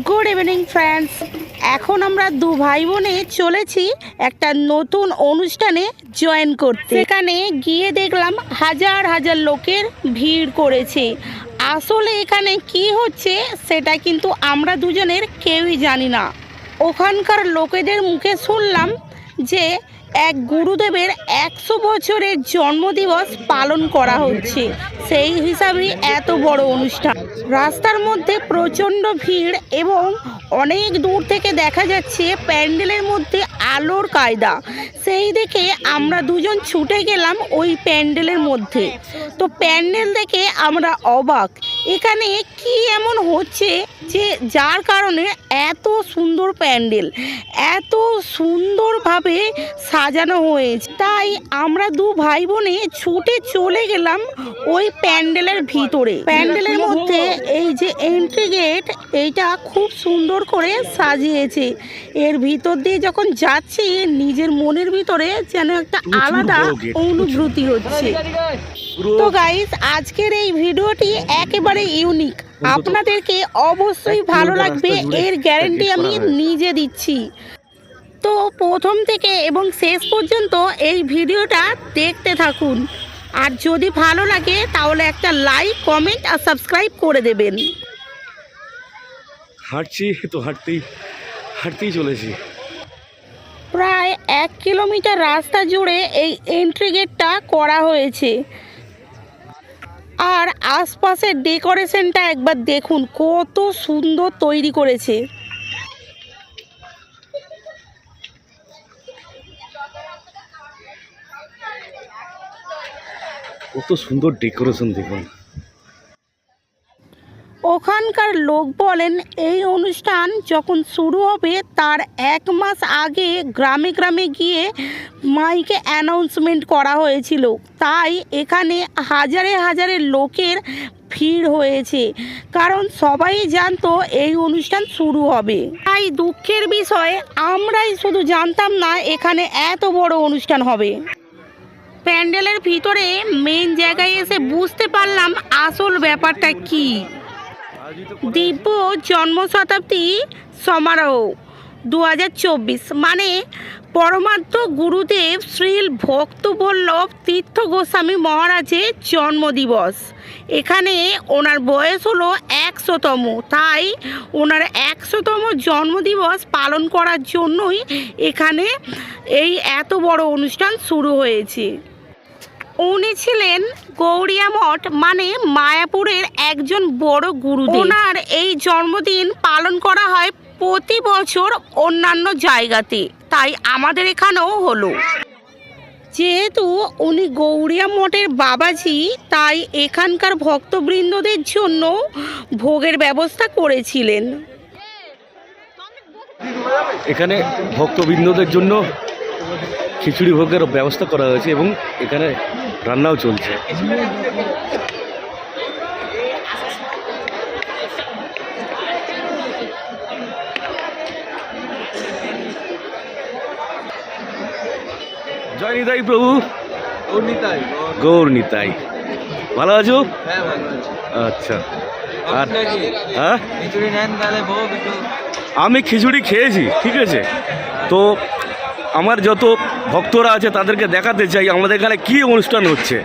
Good evening friends, এখন আমরা দু ভাই বোনে চলেছি একটা নতুন অনুষ্ঠানে জয়েন করতে। সেখানে গিয়ে দেখলাম হাজার হাজার লোকের ভিড় করেছে। আসলে এখানে কি হচ্ছে সেটা কিন্তু আমরা দুজনের কেউই জানি না। ওখানকার লোকেদের মুখে শুনলাম যে এক গুরুদেবের 100 বছরের জন্মদিবস পালন করা হচ্ছে, সেই হিসাবে এত বড় অনুষ্ঠান। রাস্তার মধ্যে প্রচণ্ড ভিড় এবং অনেক দূর থেকে দেখা যাচ্ছে প্যান্ডেলের মধ্যে আলোর কায়দা। সেই দেখে আমরা দুজন ছুটে গেলাম ওই প্যান্ডেলের মধ্যে। তো প্যান্ডেল দেখে আমরা অবাক, এখানে কি এমন হচ্ছে যে যার কারণে এত সুন্দর প্যান্ডেল, এত সুন্দরভাবে সাজানো হয়েছে। তাই আমরা দু ভাই বোনে ছুটে চলে গেলাম ওই প্যান্ডেলের ভিতরে। প্যান্ডেলের মধ্যে এই যে এন্ট্রি গেট, এইটা খুব সুন্দর করে সাজিয়েছে। এর ভিতর দিয়ে যখন যাচ্ছি নিজের মনের ভিতরে যেন একটা আলাদা অনুভূতি হচ্ছে। তো গাইস, আজকের এই ভিডিওটি একেবারে ইউনিক, আপনাদেরকে অবশ্যই ভালো লাগবে, এর গ্যারান্টি আমি নিজে দিচ্ছি। তো প্রথম থেকে এবং শেষ পর্যন্ত এই ভিডিওটা দেখতে থাকুন, আর যদি ভালো লাগে তাহলে একটা লাইক, কমেন্ট আর সাবস্ক্রাইব করে দেবেন। হাঁটছি তো হাঁটতেই চলেছি। প্রায় 1 কিলোমিটার রাস্তা জুড়ে এই এন্ট্রি গেটটা করা হয়েছে। আর আশপাশের ডেকোরেশনটা একবার দেখুন, কত সুন্দর তৈরি করেছে। কত সুন্দর ডেকোরেশন দেখুন। ওখানকার লোক বলেন এই অনুষ্ঠান যখন শুরু হবে তার 1 মাস আগে গ্রামে গ্রামে গিয়ে মাইকে অ্যানাউন্সমেন্ট করা হয়েছিল, তাই এখানে হাজারে হাজারে লোকের ভিড় হয়েছে, কারণ সবাই জানতো এই অনুষ্ঠান শুরু হবে। তাই দুঃখের বিষয়, আমরাই শুধু জানতাম না এখানে এত বড় অনুষ্ঠান হবে। প্যান্ডেলের ভিতরে মেন জায়গায় এসে বুঝতে পারলাম আসল ব্যাপারটা কি। দিব্য জন্ম শতাব্দী সমারোহ 2024, মানে পরমার্থ গুরুদেব শ্রীল ভক্তবল্লভ তীর্থ গোস্বামী মহারাজের জন্মদিবস। এখানে ওনার বয়স হলো 100তম, তাই ওনার 100তম জন্মদিবস পালন করার জন্যই এখানে এই এত বড় অনুষ্ঠান শুরু হয়েছে। উনি ছিলেন গৌড়িয়া মঠ মানে মায়াপুরের একজন বড় গুরুদেব। ওনার এই জন্মদিন পালন করা হয় প্রতি বছর অন্যান্য জায়গাতে, তাই আমাদের এখানেও হলো। যেহেতু উনি গৌড়িয়া মঠের বাবাজি, তাই এখানকার ভক্তবৃন্দদের জন্য ভোগের ব্যবস্থা করেছিলেন। এখানে ভক্তবৃন্দদের জন্য খিচুড়ি ভোগের ব্যবস্থা করা হয়েছে এবং এখানে রান্নাও চলছে। জয় নিতাই প্রভু, গৌর নিতাই। ভালো আছো? আচ্ছা। আর হ্যাঁ, আমি খিচুড়ি খেয়েছি, ঠিক আছে। তো আমার যত ভক্তরা আছে তাদেরকে দেখাতে চাই আমাদের এখানে কি অনুষ্ঠান হচ্ছে।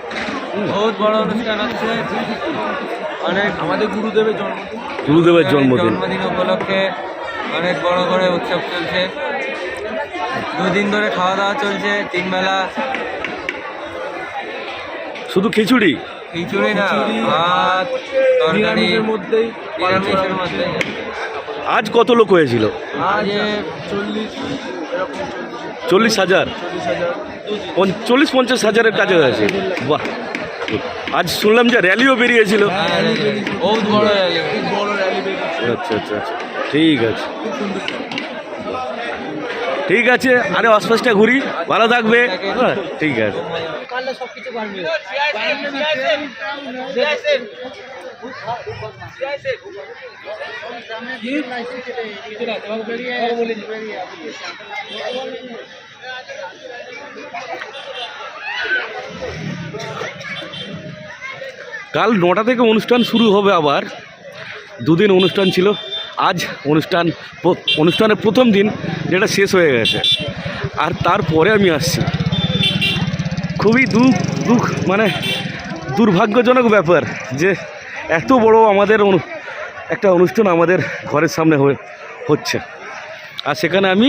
বহুত বড় অনুষ্ঠান হচ্ছে, অনেক আমাদের গুরুদেবের জন্মদিন উপলক্ষে অনেক বড় করে উৎসব চলছে। 2 দিন ধরে খাওয়া দাওয়া চলছে, 3 বেলা। শুধু খিচুড়ি না, ভাত তরকারির মধ্যেই, নিরামিষের মধ্যে। আজ কত লোক হয়েছিল? আজ 40,000, 40-50 হাজারের কাছে হয়েছে। বাহ, আজ শুনলাম যে র্যালিও বেরিয়েছিল। বহুত বড় র্যালি। আচ্ছা আচ্ছা আচ্ছা, ঠিক আছে ঠিক আছে। আরে আশপাশটা ঘুরি, ভালো থাকবে। হ্যাঁ, ঠিক আছে। কাল 9টা থেকে অনুষ্ঠান শুরু হবে, আবার দুদিন অনুষ্ঠান ছিল। আজ অনুষ্ঠানের প্রথম দিন, যেটা শেষ হয়ে গেছে, আর তারপরে আমি আসছি। খুবই দুঃখ মানে দুর্ভাগ্যজনক ব্যাপার যে এত বড় আমাদের একটা অনুষ্ঠান আমাদের ঘরের সামনে হচ্ছে, আর সেখানে আমি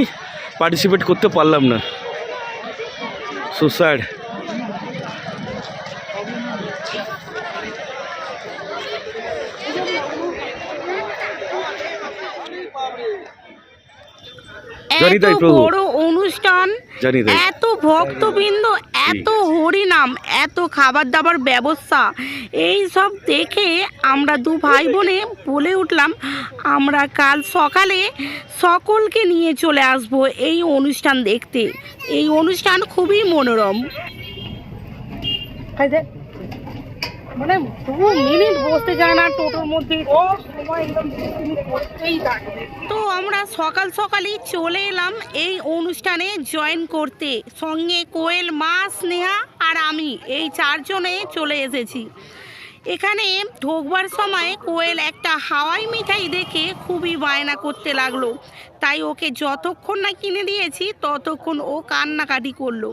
পার্টিসিপেট করতে পারলাম না। So sad. জানি এত তাই প্রভু, বড় অনুষ্ঠান, জানি তাই। এত ভক্তবৃন্দ, এত হরিনাম, এত খাবার দাবার ব্যবস্থা, এই সব দেখে আমরা দু ভাই বোনে বলে উঠলাম আমরা কাল সকালে সকলকে নিয়ে চলে আসব এই অনুষ্ঠান দেখতে। এই অনুষ্ঠান খুবই মনোরম। মানে 2 মিনিট বসতে যায় না টোটোর মধ্যে, সময় একদম করতেই থাকবে। তো আমরা সকালই চলে এলাম এই অনুষ্ঠানে জয়েন করতে। সঙ্গে কোয়েল, মা, স্নেহা আর আমি, এই 4 জনে চলে এসেছি। এখানে ঢোকবার সময় কোয়েল একটা হাওয়াই মিঠাই দেখে খুবই বায়না করতে লাগলো, তাই ওকে যতক্ষণ না কিনে দিয়েছি ততক্ষণ ও কান্নাকাটি করলো।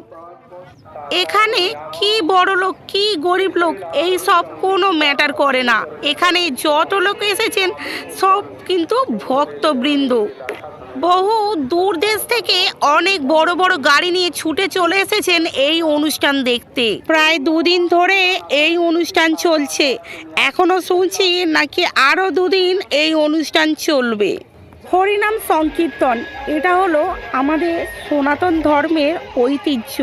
এখানে কি বড় লোক কি গরিব লোক এই সব কোনো ম্যাটার করে না, এখানে যত লোক এসেছেন সব কিন্তু ভক্তবৃন্দ। বহু দূর দেশ থেকে অনেক বড় বড় গাড়ি নিয়ে ছুটে চলে এসেছেন এই অনুষ্ঠান দেখতে। প্রায় 2 দিন ধরে এই অনুষ্ঠান চলছে, এখনো শুনছি নাকি আরো 2 দিন এই অনুষ্ঠান চলবে। হরিনাম সংকীর্তন, এটা হলো আমাদের সনাতন ধর্মের ঐতিহ্য।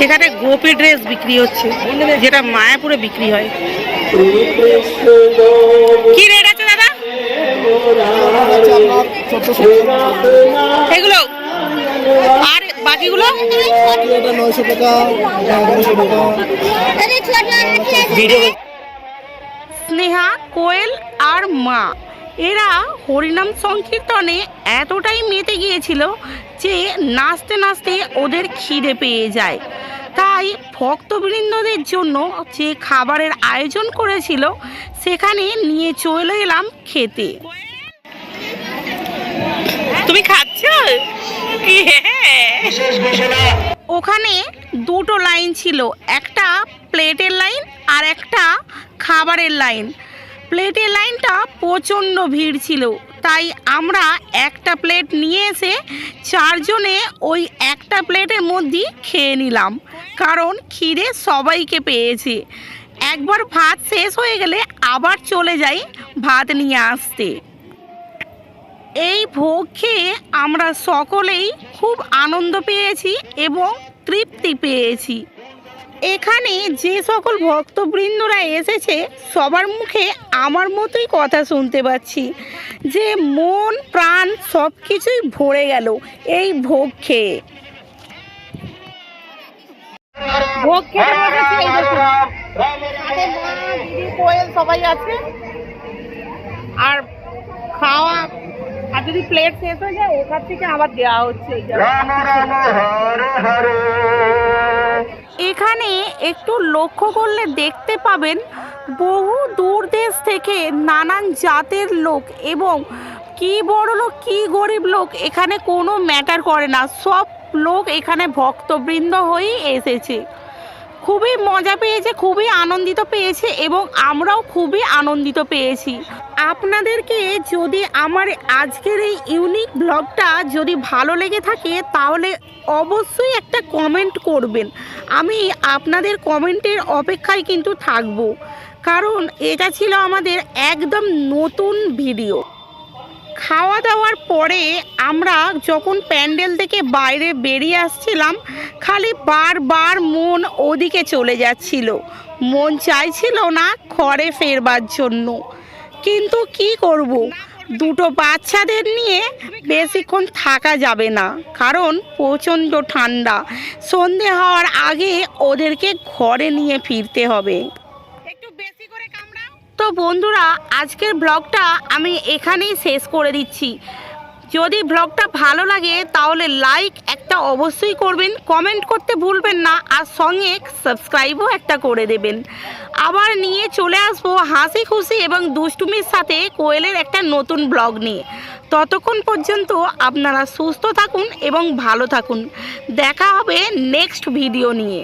এখানে গোপী ড্রেস বিক্রি হচ্ছে, যেটা মায়াপুরে বিক্রি হয়। কি রেট আছে দাদা এগুলো? আর বাকিগুলো? স্নেহা, কোয়েল আর মা এরা হরিনাম সংকীর্তনে এতটাই মেতে গিয়েছিল যে নাচতে নাচতে ওদের খিদে পেয়ে যায়। তাই ভক্তবৃন্দদের জন্য যে খাবারের আয়োজন করেছিল সেখানে নিয়ে চলে এলাম খেতে। তুমি খাচ্ছ? ওখানে 2টো লাইন ছিল, একটা প্লেটের লাইন আর একটা খাবারের লাইন। প্লেটের লাইনটা প্রচণ্ড ভিড় ছিল, তাই আমরা একটা প্লেট নিয়ে এসে 4 জনে ওই একটা প্লেটের মধ্যেই খেয়ে নিলাম, কারণ খিদে সবাইকে পেয়েছে। একবার ভাত শেষ হয়ে গেলে আবার চলে যাই ভাত নিয়ে আসতে। এই ভোগ খেয়ে আমরা সকলেই খুব আনন্দ পেয়েছি এবং তৃপ্তি পেয়েছি। এখানে যে সকল ভক্তবৃন্দরা এসেছে সবার মুখে আমার মতোই কথা শুনতে পাচ্ছি, যে মন প্রাণ সব কিছুই ভরে গেল এই ভোগ খেয়ে। ভোগ খেতে বসেছি, এই দেখুন সাথে মা, দিদি, কোয়েল সবাই আছে। আর খাওয়া, আর যদি প্লেট শেষ হয়ে যায় ওখান থেকে আবার দেওয়া হচ্ছে। এখানে একটু লক্ষ্য করলে দেখতে পাবেন বহু দূর দেশ থেকে নানান জাতের লোক, এবং কি বড় লোক কি গরিব লোক এখানে কোনো ম্যাটার করে না, সব লোক এখানে ভক্তবৃন্দ হয়েই এসেছে। খুবই মজা পেয়েছে, খুবই আনন্দিত পেয়েছে, এবং আমরাও খুবই আনন্দিত পেয়েছি। আপনাদেরকে যদি আমার আজকের এই ইউনিক ব্লগটা যদি ভালো লেগে থাকে তাহলে অবশ্যই একটা কমেন্ট করবেন। আমি আপনাদের কমেন্টের অপেক্ষায় কিন্তু থাকব, কারণ এটা ছিল আমাদের একদম নতুন ভিডিও। খাওয়া দাওয়ার পরে আমরা যখন প্যান্ডেল থেকে বাইরে বেরিয়ে আসছিলাম, খালি বারবার মন ওদিকে চলে যাচ্ছিল, মন চাইছিল না ঘরে ফেরবার জন্য। কিন্তু কি করব, দুটো বাচ্চাদের নিয়ে বেশিক্ষণ থাকা যাবে না, কারণ প্রচণ্ড ঠান্ডা। সন্ধে হওয়ার আগে ওদেরকে ঘরে নিয়ে ফিরতে হবে। তো বন্ধুরা, আজকের ব্লগটা আমি এখানেই শেষ করে দিচ্ছি। যদি ব্লগটা ভালো লাগে তাহলে লাইক একটা অবশ্যই করবেন, কমেন্ট করতে ভুলবেন না, আর সঙ্গে সাবস্ক্রাইবও একটা করে দেবেন। আবার নিয়ে চলে আসবো হাসি খুশি এবং দুষ্টুমির সাথে কোয়েলের একটা নতুন ব্লগ নিয়ে। ততক্ষণ পর্যন্ত আপনারা সুস্থ থাকুন এবং ভালো থাকুন। দেখা হবে নেক্সট ভিডিও নিয়ে।